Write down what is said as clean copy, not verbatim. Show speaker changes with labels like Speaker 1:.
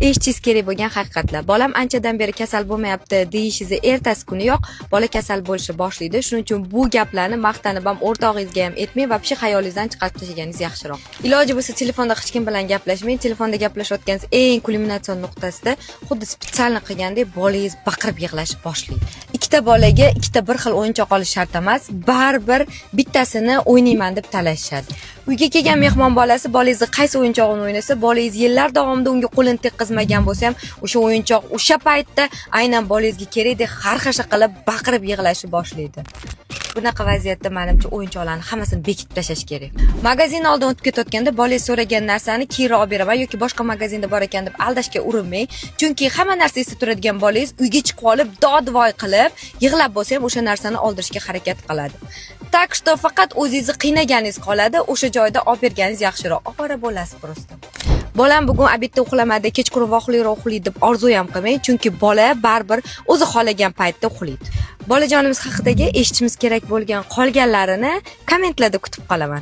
Speaker 1: eshitishingiz kerak bo'lgan haqiqatlar. Bolam anchadan beri kasal bo'lmayapti deyishingizni ertasi kuniyoq bola kasal bo'lishni boshlaydi. Shuning uchun bu gaplarni maqtanib ham o'rtog'ingizga ham aytmang va pishi xayolingizdan chiqarib tashlaganingiz yaxshiroq. Iloji bo'lsa telefonda hech kim bilan gaplashmang. Telefonda gaplashayotganingiz eng kulminatsion nuqtasida xuddi spesialni qilgandek bolangiz baqirib yig'lashni boshlaydi. Ikkita bolaga ikkita bir xil o'yinchoq olish shart emas. Baribir bittasini o'ynayman deb talashishadi. Uyga kelgan mehmon bolasi bolangizni qaysi o'yinchog'ini o'ynasa, bolangiz yillar davomida unga qo'lini tekkizmagan bo'lsa ham, o'sha o'yinchoq o'sha paytda aynan bolangizga kerakdek xarxasha qilib baqirib yig'lashni boshlaydi. Bunaqa vaziyatda menimcha o'yinchoqlarni hammasini bekitib tashlash kerak. Magazin oldidan o'tib ketayotganda bolangiz so'ragan narsani keyinroq olib beraman yoki boshqa magazinda bor ekan deb aldashga urinmang. Chunki hamma narsa esda turadigan bolangiz uyga chiqib olib, dod-voy qilib, yig'lab bo'lsa ham o'sha narsani oldirishga harakat qiladi. Tak что faqat o'zingizni qiynaganingiz qoladi, o'sha joyda olib berganingiz yaxshiroq. Ovora bo'lasiz prosta. Bolam bugun obedda uxlamadi, kechqurun vohliroq uxlaydi deb orzu ham qilmang, chunki bola baribir o'zi xohlagan paytda uxlaydi. Bolajonimiz haqidagi eshitishimiz kerak bo'lgan qolganlarini kommentlarda kutib qolaman.